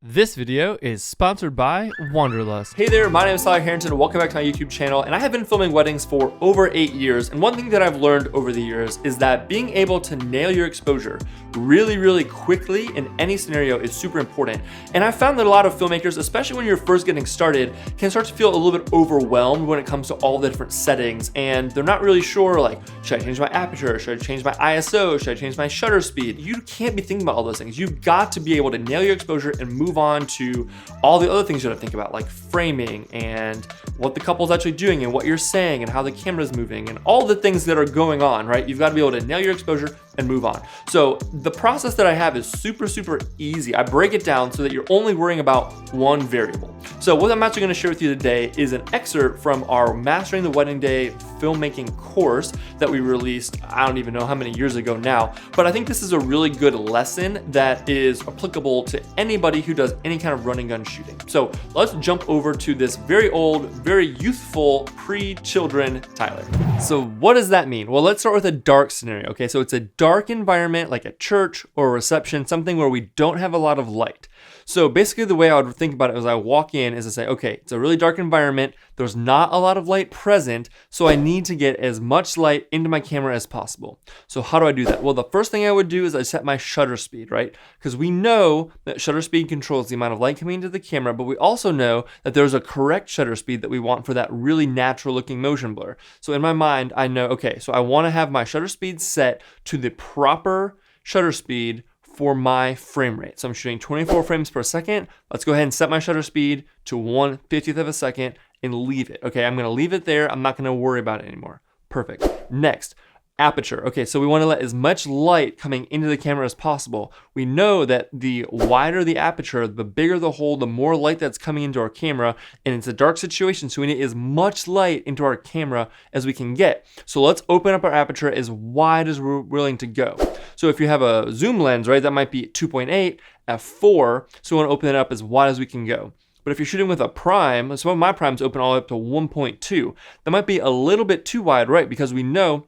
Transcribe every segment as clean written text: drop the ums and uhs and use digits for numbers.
This video is sponsored by Wanderlust. Hey there, my name is Tyler Harrington and welcome back to my YouTube channel. And I have been filming weddings for over 8 years. And one thing that I've learned over the years is that being able to nail your exposure really quickly in any scenario is super important. And I found that a lot of filmmakers, especially when you're first getting started, can start to feel a little bit overwhelmed when it comes to all the different settings. And they're not really sure, like, should I change my aperture? Should I change my ISO? Should I change my shutter speed? You can't be thinking about all those things. You've got to be able to nail your exposure and move on to all the other things you have to think about, like framing and what the couple's actually doing and what you're saying and how the camera's moving and all the things that are going on, right? You've got to be able to nail your exposure and move on. So the process that I have is super easy. I break it down so that you're only worrying about one variable. So what I'm actually going to share with you today is an excerpt from our Mastering the Wedding Day filmmaking course that we released, I don't even know how many years ago now, but I think this is a really good lesson that is applicable to anybody who does any kind of run and gun shooting. So let's jump over to this very old, very youthful, pre-children Tyler. So what does that mean? Well, let's start with a dark scenario. Okay, so it's a dark environment like a church or a reception, something where we don't have a lot of light. So basically the way I would think about it as I walk in is to say, okay, it's a really dark environment. There's not a lot of light present, so I need to get as much light into my camera as possible. So how do I do that? Well, the first thing I would do is I set my shutter speed, right? Because we know that shutter speed controls the amount of light coming into the camera, but we also know that there's a correct shutter speed that we want for that really natural looking motion blur. So in my mind, I know, okay, so I want to have my shutter speed set to the proper shutter speed for my frame rate. So I'm shooting 24 frames per second. Let's go ahead and set my shutter speed to 1/50th of a second and leave it. Okay, I'm gonna leave it there. I'm not gonna worry about it anymore. Perfect. Next, aperture. Okay, so we wanna let as much light coming into the camera as possible. We know that the wider the aperture, the bigger the hole, the more light that's coming into our camera, and it's a dark situation, so we need as much light into our camera as we can get. So let's open up our aperture as wide as we're willing to go. So if you have a zoom lens, right, that might be 2.8, f4, so we wanna open it up as wide as we can go. But if you're shooting with a prime, some of my primes open all the way up to 1.2. That might be a little bit too wide, right? Because we know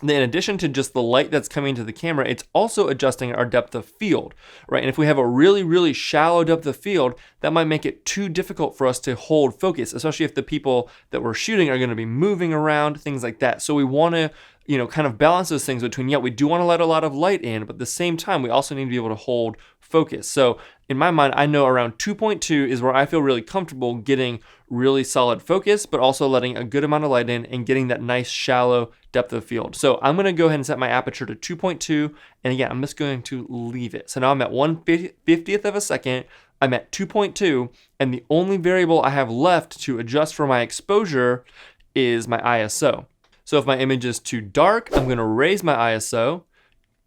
that in addition to just the light that's coming to the camera, it's also adjusting our depth of field, right? And if we have a really shallow depth of field, that might make it too difficult for us to hold focus, especially if the people that we're shooting are gonna be moving around, things like that. So we wanna, kind of balance those things between, yeah, we do wanna let a lot of light in, but at the same time, we also need to be able to hold focus. So in my mind, I know around 2.2 is where I feel really comfortable getting really solid focus, but also letting a good amount of light in and getting that nice shallow depth of field. So I'm gonna go ahead and set my aperture to 2.2, and again, I'm just going to leave it. So now I'm at 1/50th of a second, I'm at 2.2, and the only variable I have left to adjust for my exposure is my ISO. So if my image is too dark, I'm gonna raise my ISO,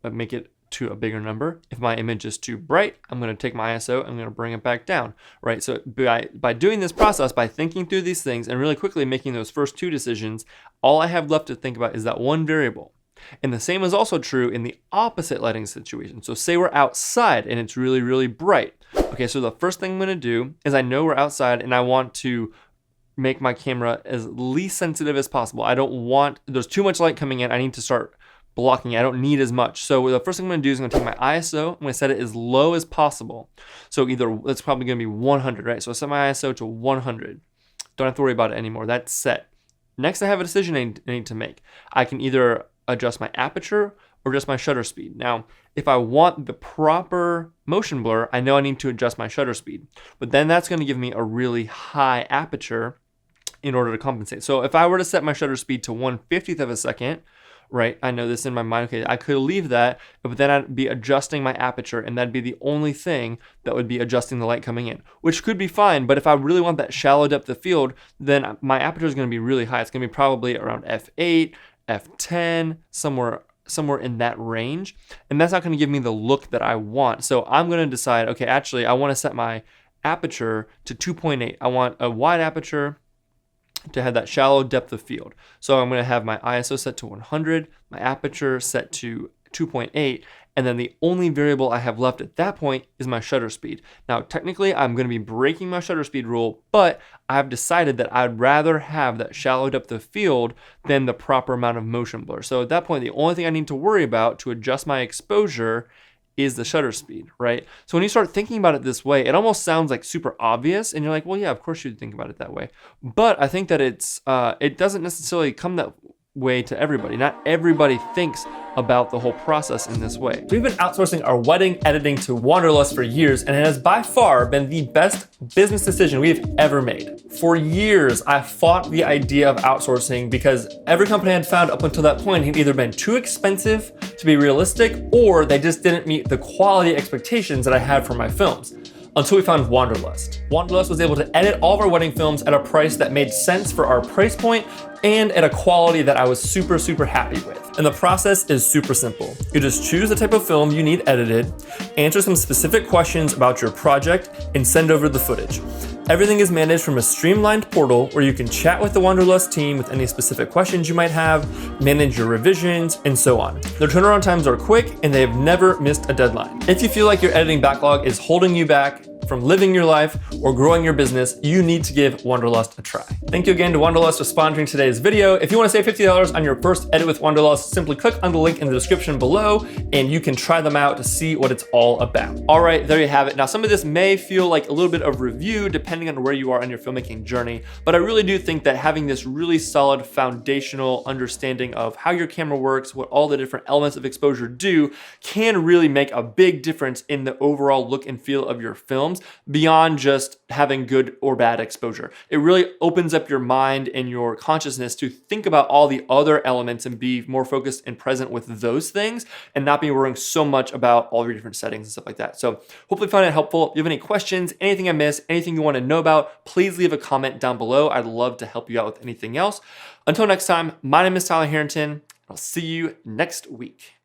make it to a bigger number. If my image is too bright, I'm gonna take my ISO, I'm gonna bring it back down, right? So by doing this process, by thinking through these things and really quickly making those first two decisions, all I have left to think about is that one variable. And the same is also true in the opposite lighting situation. So say we're outside and it's really bright. Okay, so the first thing I'm gonna do is I know we're outside and I want to make my camera as least sensitive as possible. I don't want, there's too much light coming in, I need to start blocking it. I don't need as much. So the first thing I'm gonna do is I'm gonna take my ISO, I'm gonna set it as low as possible. So either, that's probably gonna be 100, right? So I set my ISO to 100. Don't have to worry about it anymore, that's set. Next I have a decision I need to make. I can either adjust my aperture or just my shutter speed. Now, if I want the proper motion blur, I know I need to adjust my shutter speed, but then that's gonna give me a really high aperture in order to compensate. So if I were to set my shutter speed to 1/50th of a second, right, I know this in my mind, okay, I could leave that, but then I'd be adjusting my aperture and that'd be the only thing that would be adjusting the light coming in, which could be fine, but if I really want that shallow depth of field, then my aperture is gonna be really high. It's gonna be probably around f8, f10, somewhere in that range, and that's not gonna give me the look that I want. So I'm gonna decide, okay, actually, I wanna set my aperture to 2.8. I want a wide aperture to have that shallow depth of field. So I'm gonna have my ISO set to 100, my aperture set to 2.8, and then the only variable I have left at that point is my shutter speed. Now, technically, I'm gonna be breaking my shutter speed rule, but I've decided that I'd rather have that shallow depth of field than the proper amount of motion blur. So at that point, the only thing I need to worry about to adjust my exposure is the shutter speed, right? So when you start thinking about it this way, it almost sounds like super obvious, and you're like, well, yeah, of course you'd think about it that way. But I think that it doesn't necessarily come that way to everybody. Not everybody thinks about the whole process in this way. We've been outsourcing our wedding editing to Wanderlust for years, and it has by far been the best business decision we've ever made. For years, I fought the idea of outsourcing because every company I'd found up until that point had either been too expensive to be realistic, or they just didn't meet the quality expectations that I had for my films. Until we found Wanderlust. Wanderlust was able to edit all of our wedding films at a price that made sense for our price point and at a quality that I was super, super happy with. And the process is super simple. You just choose the type of film you need edited, answer some specific questions about your project, and send over the footage. Everything is managed from a streamlined portal where you can chat with the Wanderlust team with any specific questions you might have, manage your revisions, and so on. Their turnaround times are quick, and they have never missed a deadline. If you feel like your editing backlog is holding you back from living your life or growing your business, you need to give Wanderlust a try. Thank you again to Wanderlust for sponsoring today's video. If you want to save $50 on your first edit with Wanderlust, simply click on the link in the description below and you can try them out to see what it's all about. All right, there you have it. Now, some of this may feel like a little bit of review depending on where you are on your filmmaking journey, but I really do think that having this really solid foundational understanding of how your camera works, what all the different elements of exposure do, can really make a big difference in the overall look and feel of your films beyond just having good or bad exposure. It really opens up your mind and your consciousness to think about all the other elements and be more focused and present with those things and not be worrying so much about all your different settings and stuff like that. So hopefully you find it helpful. If you have any questions, anything I missed, anything you want to know about, please leave a comment down below. I'd love to help you out with anything else. Until next time, my name is Tyler Harrington. I'll see you next week.